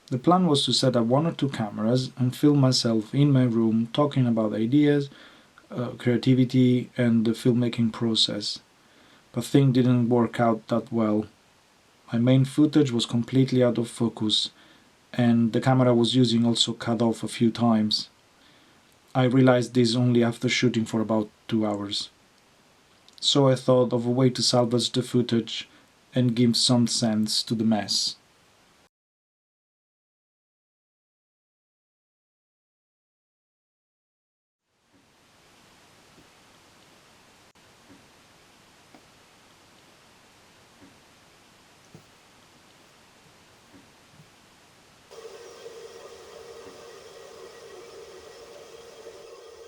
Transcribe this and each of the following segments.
The plan was to set up one or two cameras and film myself in my room talking about ideas, creativity, and the filmmaking process. But things didn't work out that well. My main footage was completely out of focus, and the camera I was using also cut off a few times. I realized this only after shooting for about 2 hours. So I thought of a way to salvage the footage and give some sense to the mess.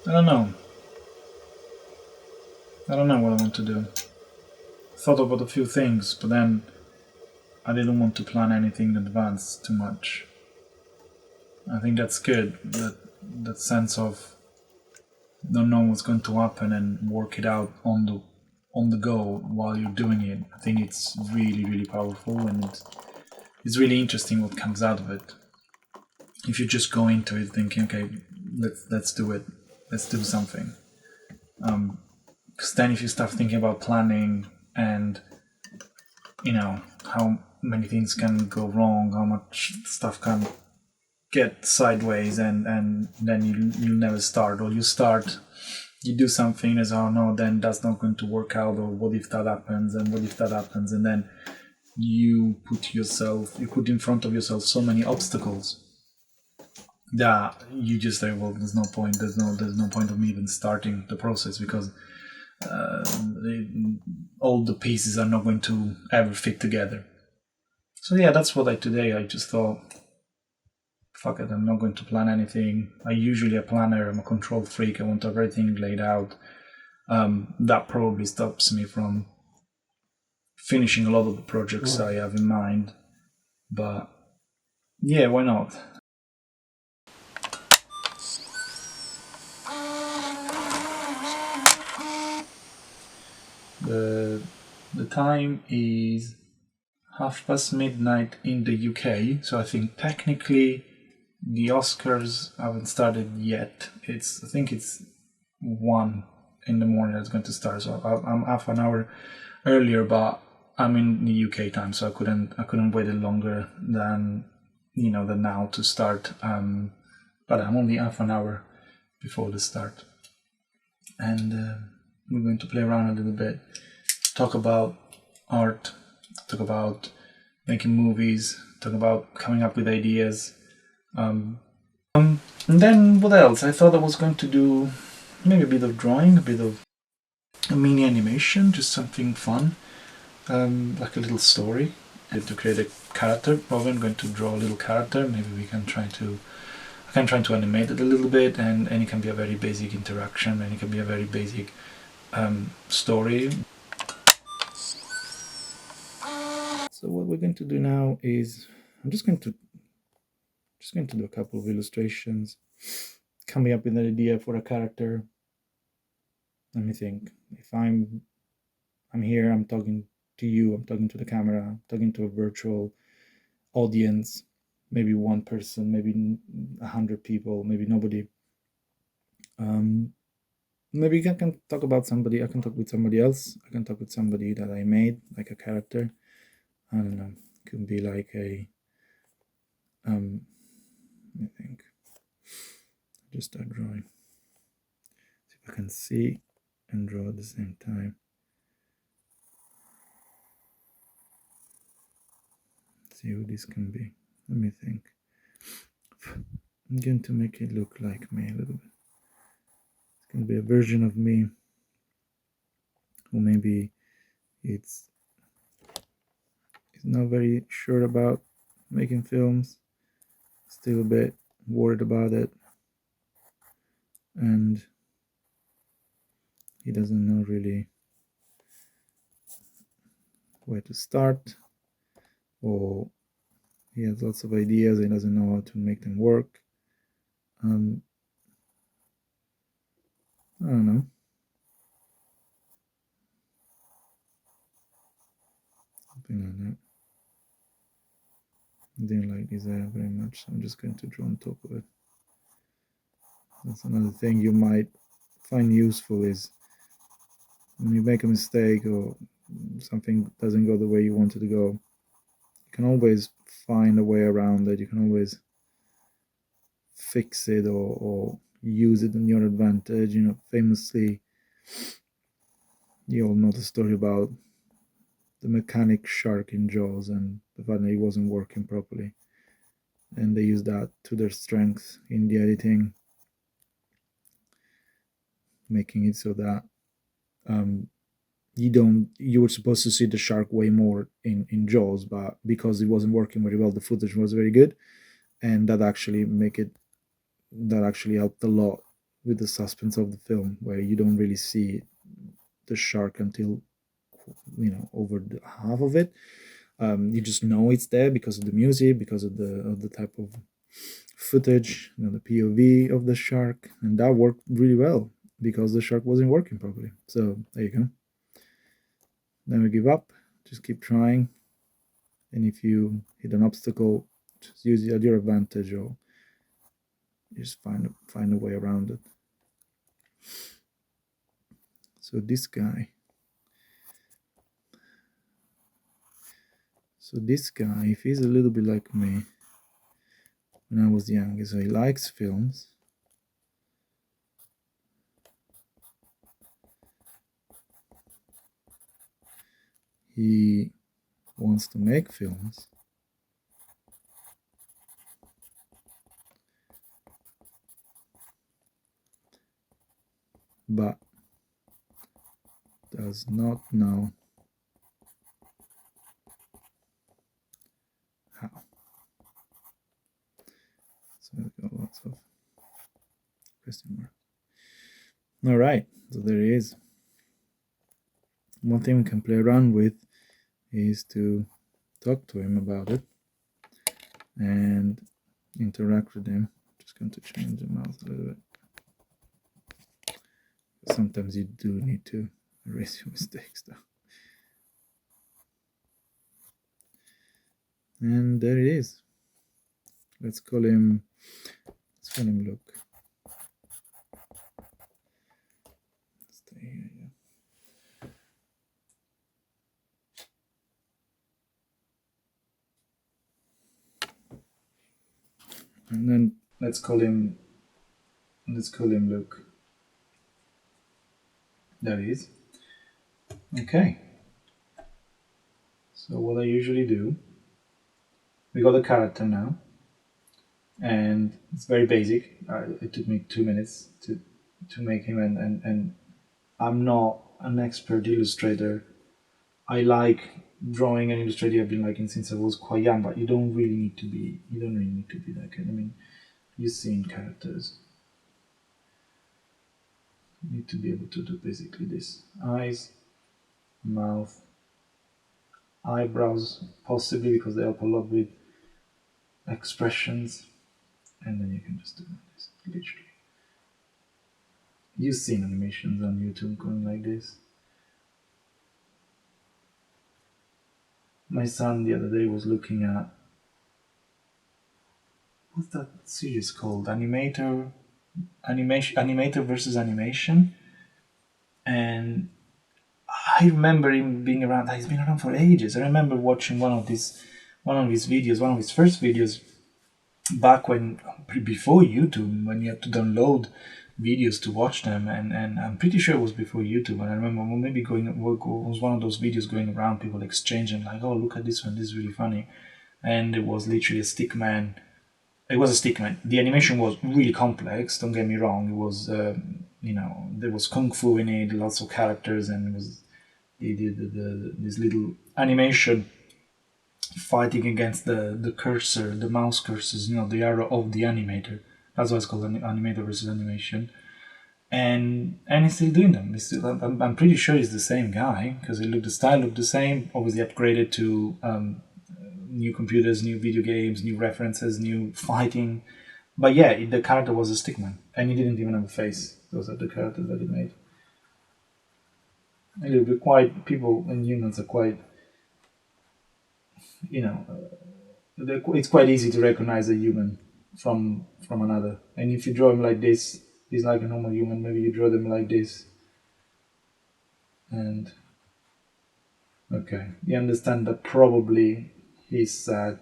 I don't know. I don't know what I want to do. I thought about a few things, but then I didn't want to plan anything in advance too much. I think that's good. That sense of don't know what's going to happen and work it out on the go while you're doing it. I think it's really really powerful, and it's really interesting what comes out of it. If you just go into it thinking, okay, let's do it, let's do something. Because then if you start thinking about planning and how many things can go wrong, how much stuff can get sideways, and then you never start, or you start, you do something as, oh no, then that's not going to work out, or what if that happens, and what if that happens, and then you put in front of yourself so many obstacles that you just say, well, there's no point of me even starting the process, because uh, all the pieces are not going to ever fit together. So yeah, that's what I today. I just thought, fuck it, I'm not going to plan anything. I usually a planner. I'm a control freak. I want everything laid out. That probably stops me from finishing a lot of the projects I have in mind. But yeah, why not? The the time is midnight in the UK, so I think technically the Oscars haven't started yet. I think it's 1 in the morning that's going to start. So I'm half an hour earlier, but I'm in the UK time, so I couldn't wait longer than now to start. But I'm only half an hour before the start, and we're going to play around a little bit, talk about art, talk about making movies, talk about coming up with ideas. And then what else? I thought I was going to do maybe a bit of drawing, a bit of a mini animation, just something fun, like a little story, and to create a character. Probably I'm going to draw a little character. Maybe I can try to animate it a little bit, and it can be a very basic interaction, and it can be a very basic story. So what we're going to do now is I'm just going to do a couple of illustrations, coming up with an idea for a character. Let me think. If I'm here, I'm talking to you, I'm talking to the camera, I'm talking to a virtual audience, maybe one person, maybe 100 people, maybe nobody. Maybe I can talk about somebody. I can talk with somebody else. I can talk with somebody that I made, like a character. I don't know. It could be like a. I think. Just start drawing. See if I can see and draw at the same time. See who this can be. Let me think. I'm going to make it look like me a little bit. It's going to be a version of me, or maybe it's not very sure about making films, still a bit worried about it, and he doesn't know really where to start, or he has lots of ideas and doesn't know how to make them work. I don't know. Something like that. I didn't like this area very much, so I'm just going to draw on top of it. That's another thing you might find useful is when you make a mistake or something doesn't go the way you want it to go, you can always find a way around it. You can always fix it or use it in your advantage. Famously, you all know the story about the mechanic shark in Jaws and the fact that it wasn't working properly. And they used that to their strength in the editing, making it so that um, you were supposed to see the shark way more in Jaws, but because it wasn't working very well, the footage was very good, and that actually helped a lot with the suspense of the film, where you don't really see the shark until over half of it. You just know it's there because of the music, because of the type of footage, the POV of the shark, and that worked really well because the shark wasn't working properly. So there you go. Never give up. Just keep trying. And if you hit an obstacle, just use it at your advantage, or just find a way around it. So this guy. So this guy, if he's a little bit like me when I was young, so he likes films. He wants to make films. But does not know how. So we've got lots of question marks. All right, so there he is. One thing we can play around with is to talk to him about it and interact with him. Just going to change the mouse a little bit. Sometimes you do need to erase your mistakes though. And there it is. Let's call him Luke. Stay here, yeah. And then let's call him Luke. There he is. Okay. So what I usually do, we got a character now, and it's very basic. It took me 2 minutes to make him, and I'm not an expert illustrator. I like drawing and illustrating. I've been liking since I was quite young, but you don't really need to be. You don't really need to be that good. I mean, you've seen characters. You need to be able to do basically this: eyes, mouth, eyebrows, possibly because they help a lot with expressions, and then you can just do this. Literally, you've seen animations on YouTube going like this. My son the other day was looking at what's that series called? Animator versus animation. And I remember him being around. He's been around for ages. I remember watching one of his videos, one of his first videos, back when before YouTube, when you had to download videos to watch them, and I'm pretty sure it was before YouTube. And I remember maybe it was one of those videos going around, people exchanging like, "Oh, look at this one! This is really funny," and it was literally a stick man. It was a stick man. The animation was really complex. Don't get me wrong. It was, there was kung fu in it, lots of characters, and it was this little animation fighting against the cursor, the mouse cursors, the arrow of the animator. That's why it's called animator versus animation. And he's still doing them. I'm pretty sure he's the same guy because the style looked the same. Obviously upgraded to new computers, new video games, new references, new fighting. But yeah, the character was a stickman, and he didn't even have a face. Those are the characters that he made. A little bit quite. People and humans are quite, you know, it's quite easy to recognize a human from another. And if you draw him like this, he's like a normal human. Maybe you draw them like this, and okay, you understand that probably he's sad,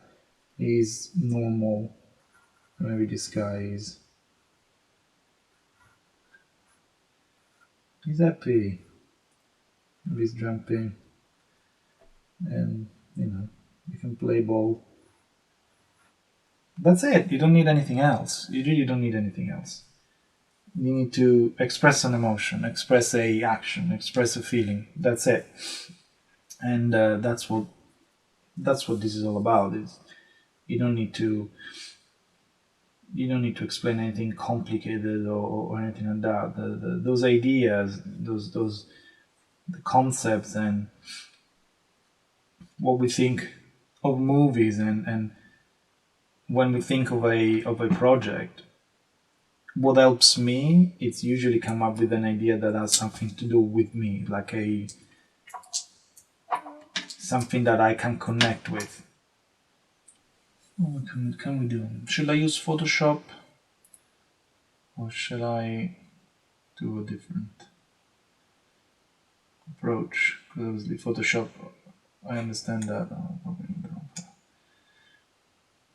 he's normal. Maybe this guy is he's happy, maybe he's jumping, and you can play ball. That's it. You don't need anything else. You really don't need anything else. You need to express an emotion, express a action, express a feeling. That's it. And that's what this is all about. Is you don't need to explain anything complicated or anything like that. Those ideas, those the concepts, and what we think of movies, and when we think of a project, what helps me, it's usually come up with an idea that has something to do with me, like a something that I can connect with. What can we do? Should I use Photoshop, or should I do a different approach? Because obviously Photoshop, I understand that.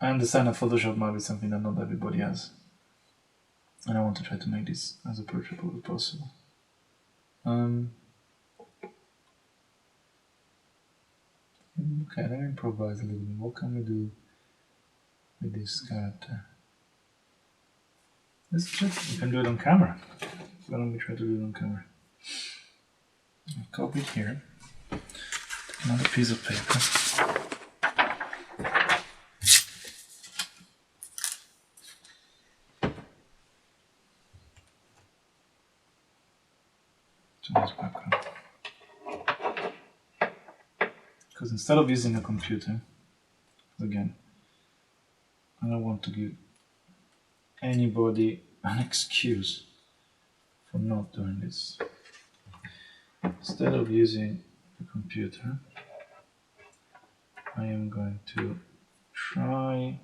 I understand that Photoshop might be something that not everybody has, and I want to try to make this as approachable as possible. Okay, let me improvise a little bit. What can we do with this character? Let's check. We can do it on camera. Why don't we try to do it on camera? I'll copy it here. Another piece of paper. Change background. Because instead of using a computer, again, I don't want to give anybody an excuse for not doing this. Instead of using the computer, I am going to try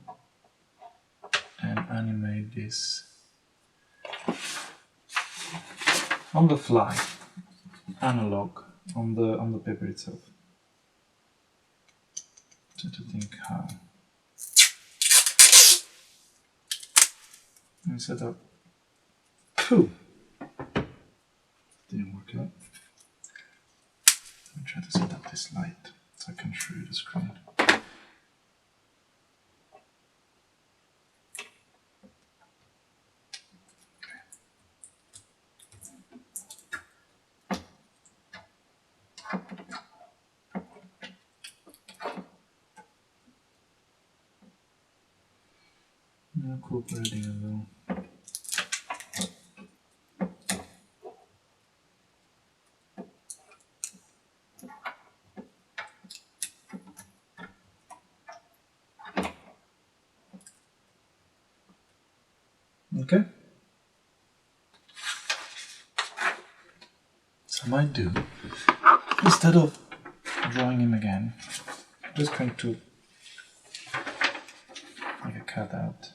and animate this on the fly, analog, on the paper itself. Try to think how. And set up. Pooh! Didn't work out. Let me try to set up this light so I can show you the screen. No cooperating at all. Okay. So I might do, instead of drawing him again, I'm just going to make a cutout.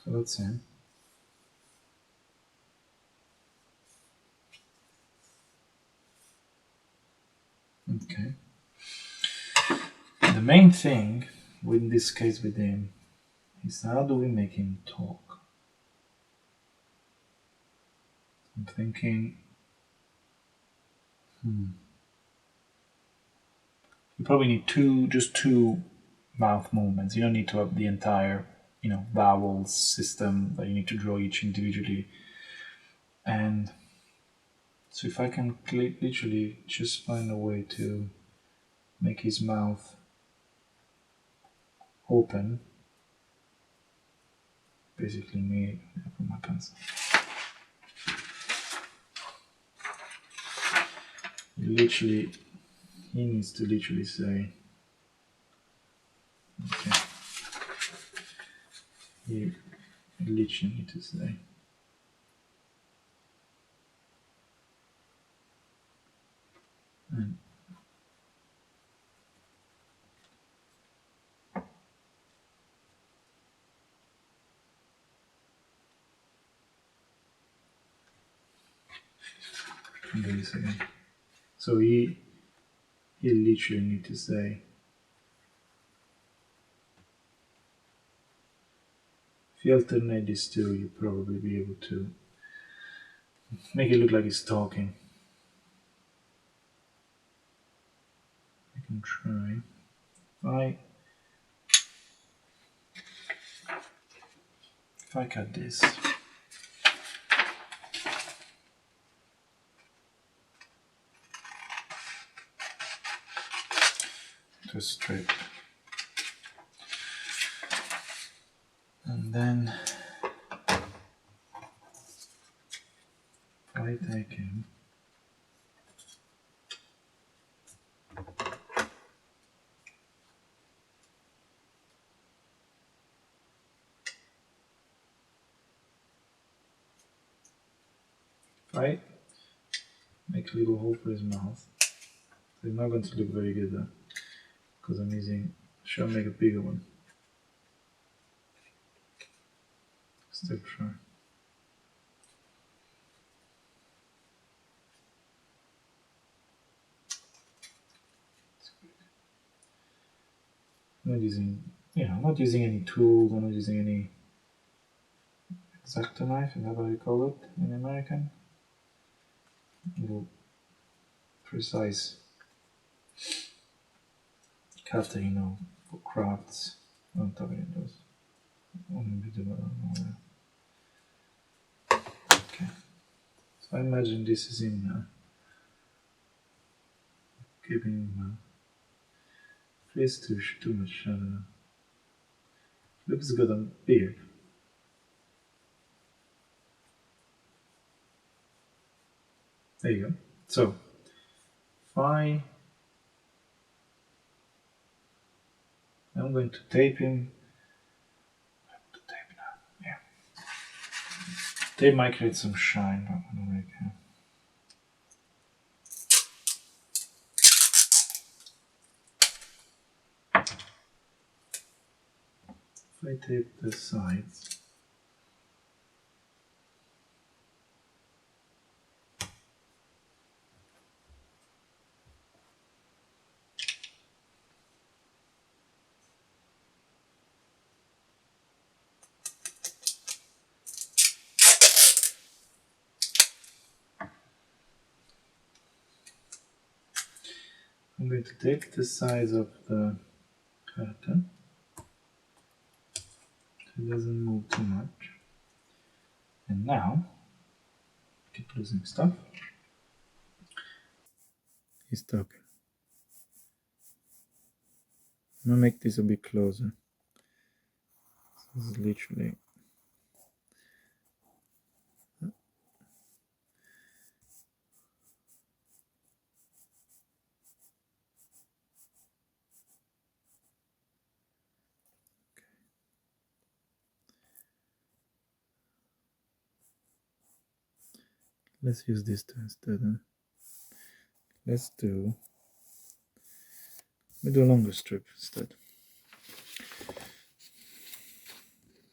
So that's him. Okay. The main thing, in this case with him, is how do we make him talk? I'm thinking, you probably need just two mouth movements. You don't need to have the entire, vowel system that you need to draw each individually. And so if I can literally just find a way to make his mouth open, basically me, I put my pencil. You literally he needs to literally say, okay, he literally needs to say, and do this again. So he literally need to say, if you alternate these two, you'll probably be able to make it look like he's talking. I can try. If I cut this, to a strip, and then if I take him, if I make a little hole for his mouth, so it's not going to look very good though, because I'm using, should I make a bigger one? Still try. I'm not using, I'm not using any tools, I'm not using any X-Acto knife, is that what you call it in American? Little precise cutting, for crafts. I'm talking those. Okay. So I imagine this is him now. Giving him face too much shadow. Looks good on beard. There you go. So if I'm going to tape him. Tape now. Yeah. Tape might create some shine, but I don't really care. If I tape the sides, I'm going to tape the sides of the curtain so it doesn't move too much. And now, keep losing stuff. He's talking. I'm gonna make this a bit closer. This is literally. Let's use this too instead. Let's do. We do a longer strip instead.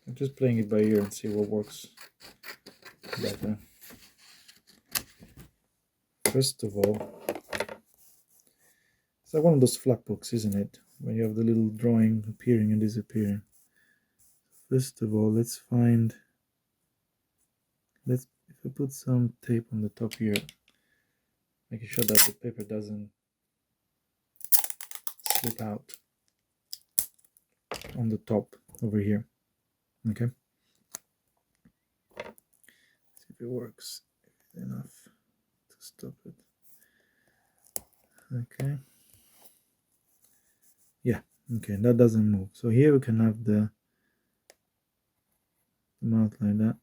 I'm just playing it by ear and see what works better. First of all, it's like one of those flap books, isn't it? When you have the little drawing appearing and disappearing. First of all, let's find. If I put some tape on the top here, making sure that the paper doesn't slip out on the top over here. Okay. See if it works enough to stop it. Okay. Yeah. Okay, that doesn't move. So here we can have the mouth like that.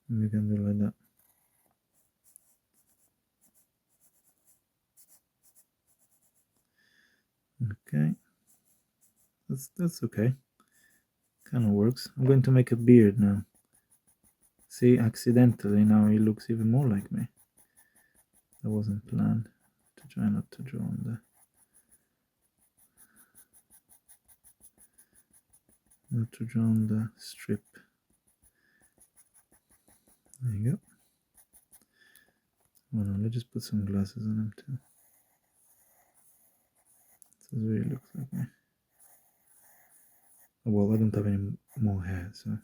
And we can do like that. Okay, that's okay. Kind of works. I'm going to make a beard now. See, accidentally now he looks even more like me. That wasn't planned. To try not to draw on the strip. There you go. Well, no, let's just put some glasses on him too. This really looks like me. Oh, well, I don't have any more hair, so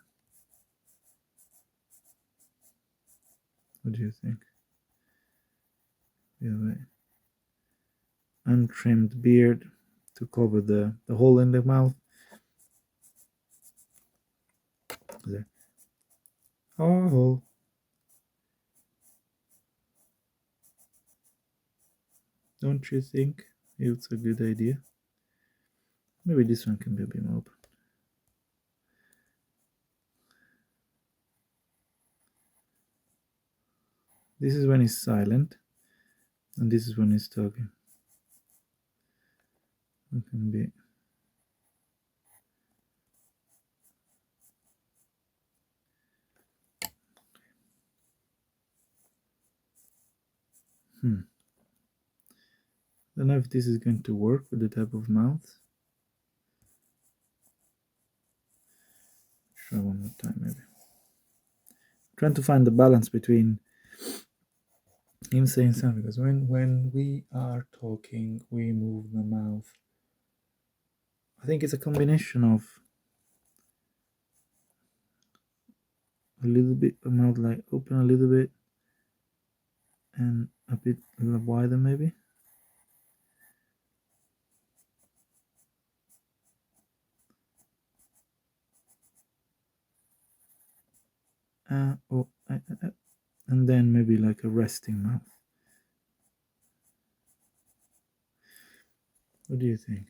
what do you think? We have an untrimmed beard to cover the hole in the mouth. There. Oh, don't you think it's a good idea? Maybe this one can be a bit more open. This is when he's silent, and this is when he's talking. It can be. Don't know if this is going to work with the type of mouth. Try one more time, maybe. Trying to find the balance between him saying something, because when we are talking, we move the mouth. I think it's a combination of a little bit the mouth like open a little bit and a bit wider maybe. And then maybe like a resting mouth. What do you think?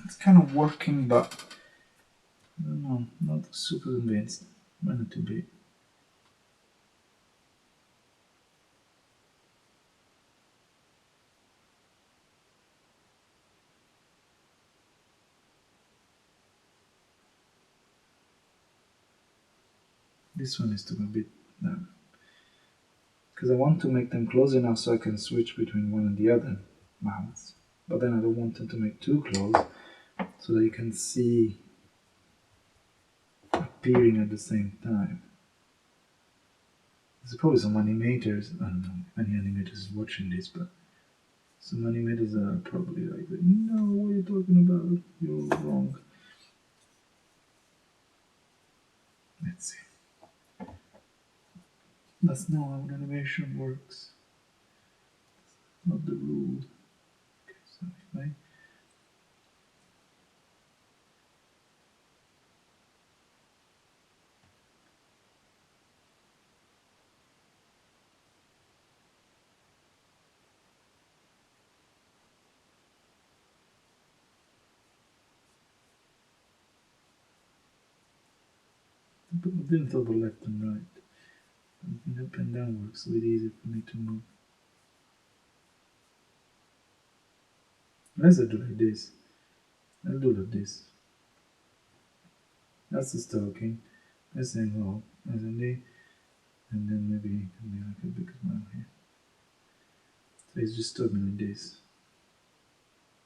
It's kind of working, but I don't know, not super convinced. Might not to be. This one is to be a bit down. Because I want to make them close enough so I can switch between one and the other mouths. But then I don't want them to make too close so that you can see appearing at the same time. There's probably some animators, I don't know if any animators is watching this, but some animators are probably like, no, what are you talking about? You're wrong. Let's see. That's not how animation works. Not the rule. Okay, so if I didn't thought about left and right. I think up and down works a bit easier for me to move. Let's do like this. I'll do like this. That's the stalking. That's saying hello, as in the, and then maybe it can be like a big smile here. So it's just talking like this.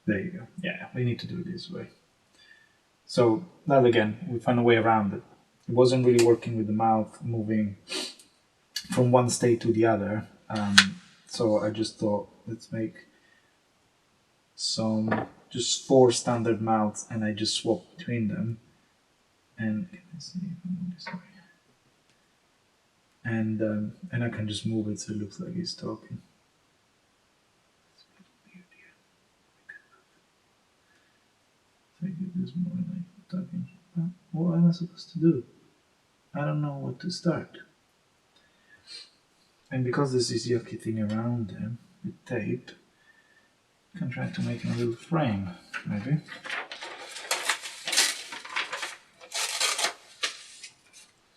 There you go. Yeah, we need to do it this way. So that again, we found a way around it. It wasn't really working with the mouth moving from one state to the other. So I just thought, let's make just 4 standard mouths, and I just swap between them. And can I see if I move this way? And I can just move it so it looks like he's talking. So I get this more like talking. What am I supposed to do? I don't know what to start. And because there's this yucky thing around him, with tape. I can try to make a little frame, maybe.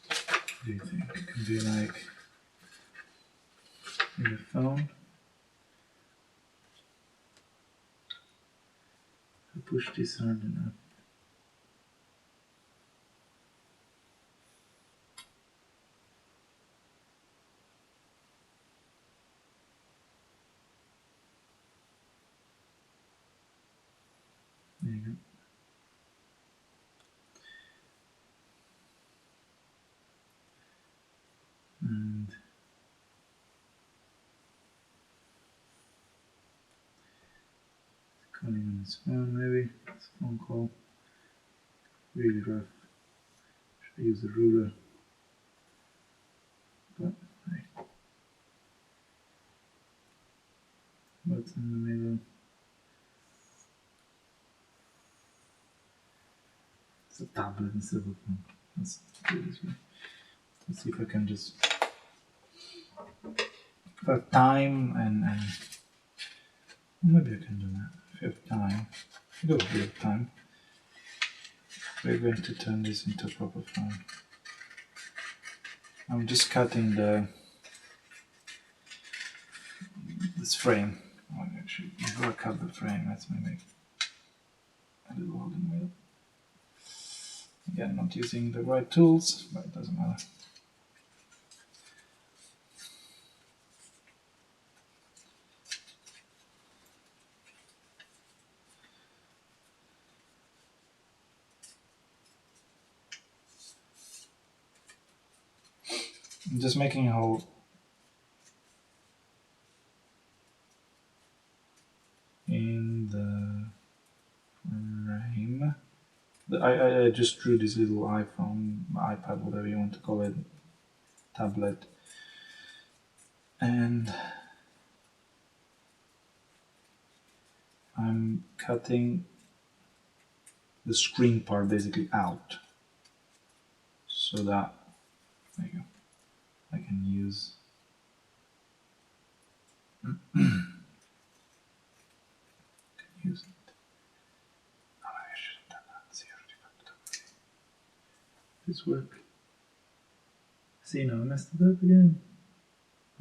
What do you think? It can be like in the phone. I push this hard enough. There you go. And calling on his phone, maybe. It's a phone call. Really rough. Should I use a ruler? But hey. What's in the middle? It's a tablet instead of a phone. Let's do it this way. Let's see if I can just for time and maybe I can do that. If you have time, you do a bit of time. We're going to turn this into a proper phone. I'm just cutting this frame. Oh, actually, before I cut the frame, let's make a little hole in the middle. Again, not using the right tools, but it doesn't matter. I'm just making a hole in the frame. I just drew this little iPhone, iPad, whatever you want to call it, tablet, and I'm cutting the screen part basically out so that, there you go, I can use use it. Oh, I should have done that. See, I already fucked up. This work. See, now I messed it up again.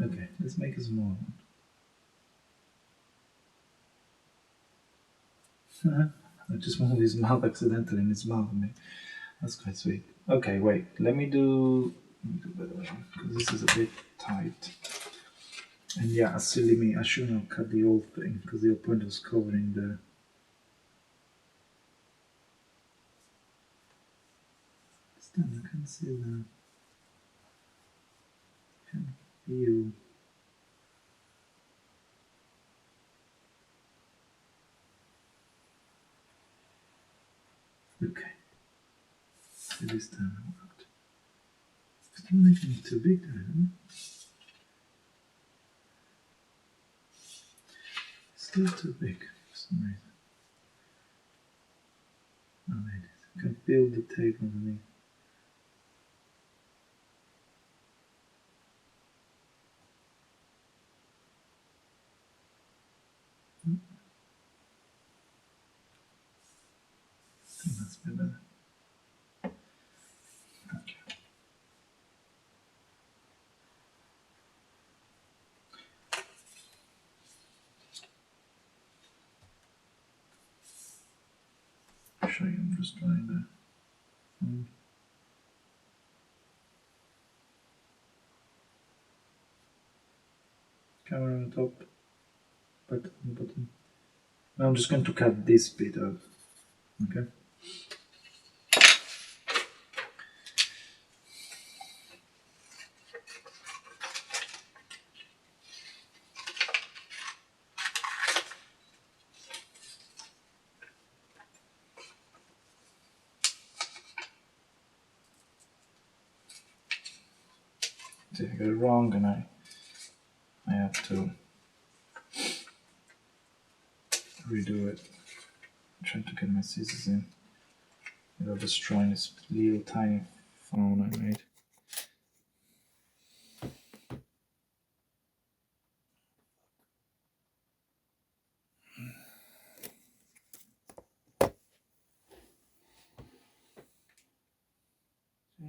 Okay, let's make a small one. I just moved his mouth accidentally in his mouth. That's quite sweet. Okay, wait. Let me do better one because this is a bit tight. And yeah, as silly me, I shouldn't have cut the old thing because the old point was covering the. Stand, I can see the. Can feel. Okay. So this time it worked. Still making it too big there, huh? Still too big for some reason. Oh, there it is. I can feel the tape underneath. I think that's a bit better. Okay. I'll show you, I'm just trying the phone. Camera on the top, button on the bottom. Now I'm just going to cut this bit out. Okay. See, I got it wrong and I have to redo it. I'm trying to get my scissors in without destroying this little tiny phone I made.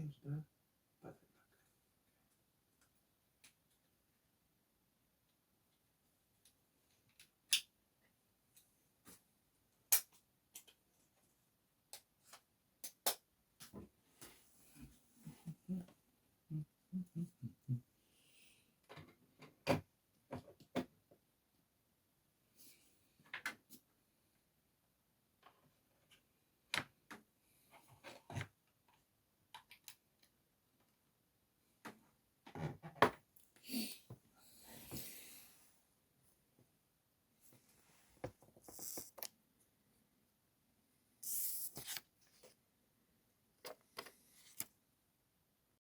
change that.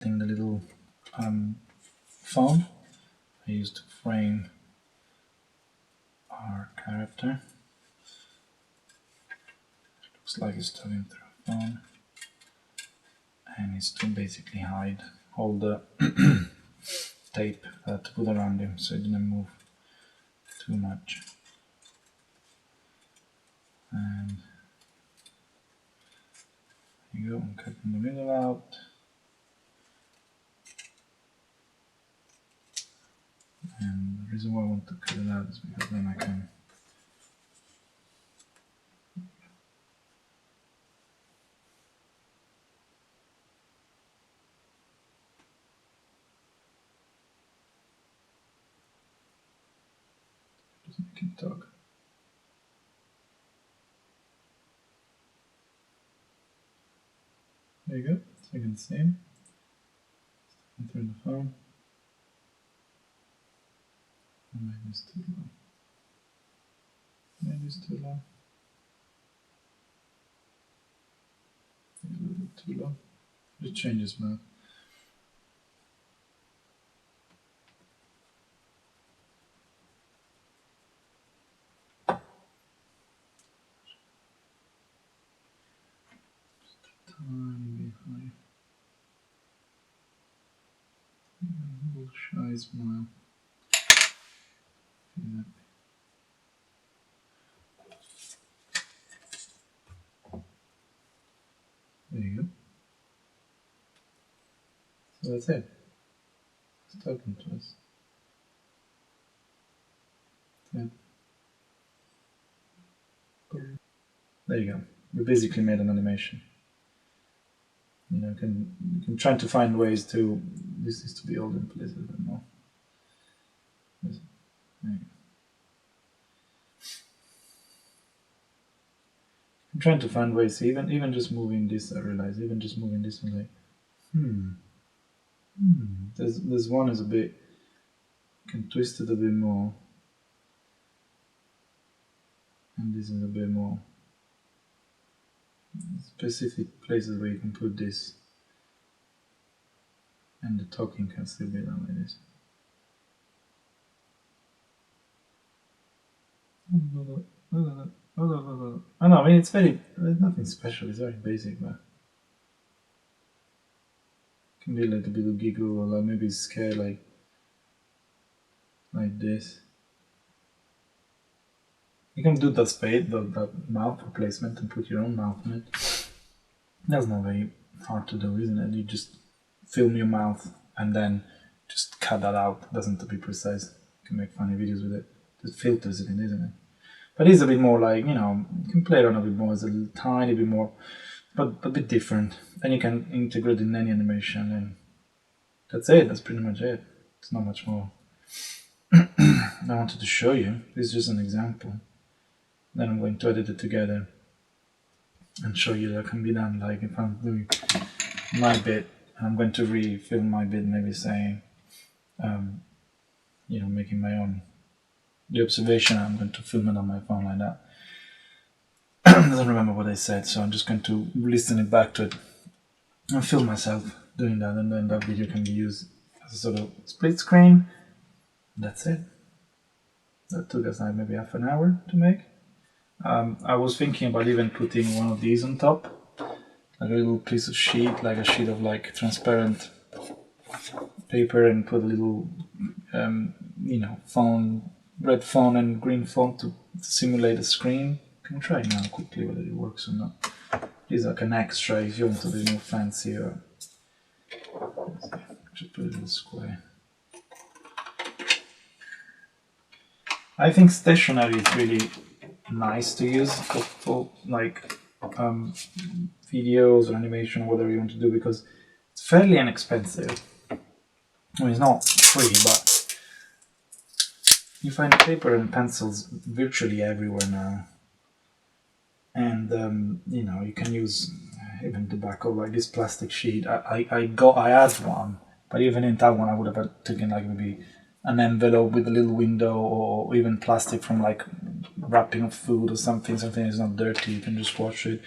The little phone I used to frame our character. Looks like it's talking through a phone, and it's to basically hide all the tape to put around him so it didn't move too much. And there you go, I'm cutting the middle out. And the reason why I want to cut it out is because then I can just make it talk. There you go, so you can see him. Through the phone. Maybe it's too low. Maybe it's too low. Maybe a little bit too low. Just change his mouth. Tiny bit higher. A little shy smile. There you go. So that's it. It's talking to us. Yeah. There you go. We basically made an animation. You know, you can try to find ways to. This is to be old in place a bit more. There you go. I'm trying to find ways. Even just moving this, I realize. Even just moving this, I'm like, There's one is a bit. Can twist it a bit more, and this is a bit more. Specific places where you can put this, and the talking can still be done like this. I know, I mean, it's nothing special, it's very basic, but it can be like a bit of giggle, or like maybe scared, like this. You can do that spade, the mouth replacement, and put your own mouth in it. That's not very hard to do, isn't it? You just film your mouth and then just cut that out. It doesn't have to be precise. You can make funny videos with it. Just filters it in, isn't it? But it's a bit more like, you can play around a bit more. It's a tiny bit more, but a bit different. And you can integrate in any animation, and that's it. That's pretty much it. It's not much more. I wanted to show you. This is just an example. Then I'm going to edit it together and show you that can be done. Like if I'm doing my bit, I'm going to re-film my bit, maybe saying, making my own. The observation, I'm going to film it on my phone like that. I don't remember what I said, so I'm just going to listen it back to it and film myself doing that, and then that video can be used as a sort of split screen. That's it. That took us like maybe half an hour to make. I was thinking about even putting one of these on top, like a little piece of sheet, like a sheet of like transparent paper, and put a little, phone, red phone and green phone to simulate a screen. Can try now quickly whether it works or not. This is like an extra if you want to be more fancy, or put it in square. I think stationery is really nice to use for like videos or animation or whatever you want to do, because it's fairly inexpensive. I mean, it's not free, but you find paper and pencils virtually everywhere now. And you know, you can use even tobacco, like this plastic sheet. I had one, but even in that one I would have taken like maybe an envelope with a little window, or even plastic from like wrapping of food or something that's not dirty, you can just wash it.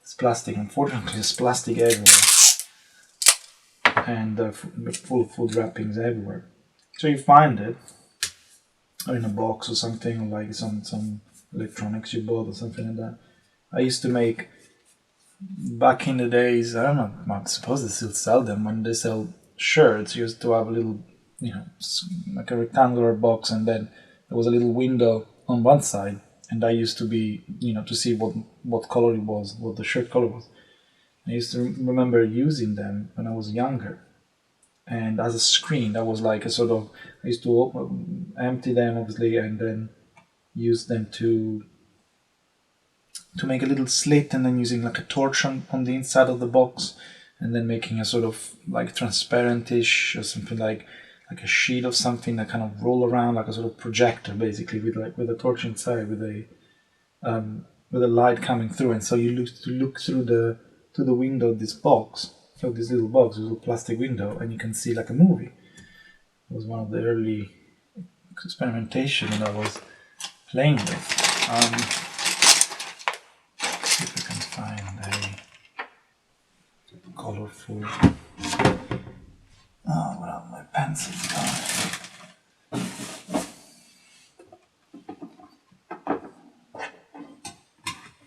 It's plastic. Unfortunately, there's plastic everywhere, and full of food wrappings everywhere. So you find it in a box or something, or like some electronics you bought or something like that. I used to make, back in the days, I don't know, I suppose they still sell them, when they sell shirts, you used to have a little, you know, like a rectangular box, and then there was a little window on one side, and I used to be, you know, to see what color it was, what the shirt color was. I used to remember using them when I was younger, and as a screen, that was like a sort of, I used to empty them obviously, and then use them to make a little slit, and then using like a torch on the inside of the box, and then making a sort of like transparent-ish or something, like a sheet of something that kind of roll around like a sort of projector, basically, with a torch inside, with a light coming through. And so you look through the window of this box, so this little box, this little plastic window, and you can see like a movie. It was one of the early experimentation that I was playing with. See if I can find a colorful. Oh, what are my pencils gone?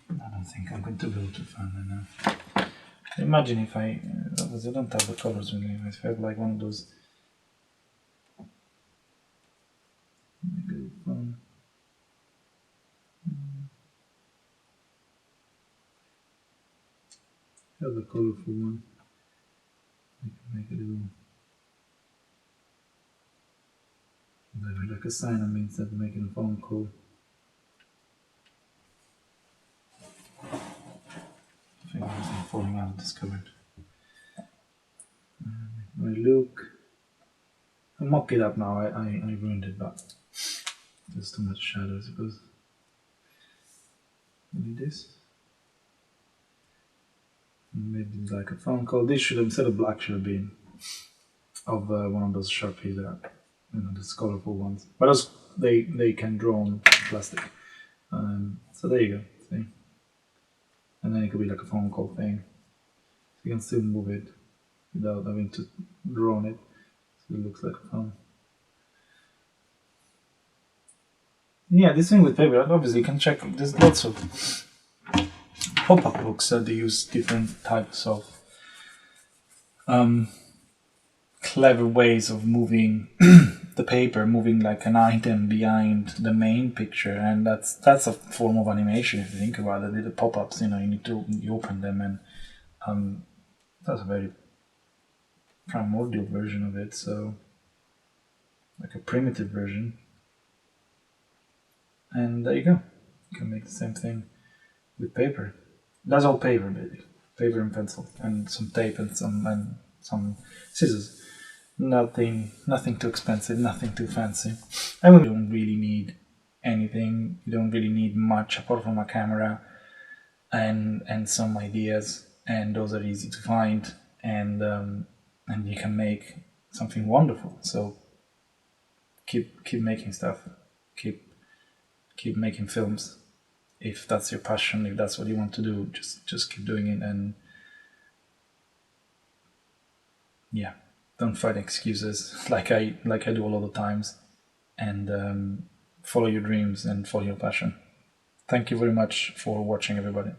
I don't think I'm going to be able to find it now. Imagine if I don't have the colors with me. If I have like one of those. Maybe phone. Have the colorful one. I can make a little, like a sign on me instead of making a phone call. I think I'm falling out of this cupboard. I look. I'll mock it up now. I ruined it, but there's too much shadow, I suppose. Maybe this. Maybe like a phone call. This should, instead of black, should have been of one of those Sharpie that, you know, those colorful ones. But those, they can draw on plastic. So there you go. See? And then it could be like a phone call thing. So you can still move it without having to draw on it. So it looks like a phone. Yeah, this thing with paper, obviously you can check. There's lots of pop-up books that they use different types of clever ways of moving the paper, moving like an item behind the main picture, and that's a form of animation if you think about it. The pop-ups, you know, you open them, and that's a very primordial version of it. So like a primitive version, and there you go. You can make the same thing with paper. That's all paper, basically. Paper and pencil, and some tape, and some scissors. Nothing too expensive, nothing too fancy. And we don't really need anything. You don't really need much apart from a camera and some ideas, and those are easy to find, and you can make something wonderful. So keep making stuff. Keep making films. If that's your passion, if that's what you want to do, just keep doing it, and yeah, don't find excuses like I do a lot of times, and follow your dreams and follow your passion. Thank you very much for watching, everybody.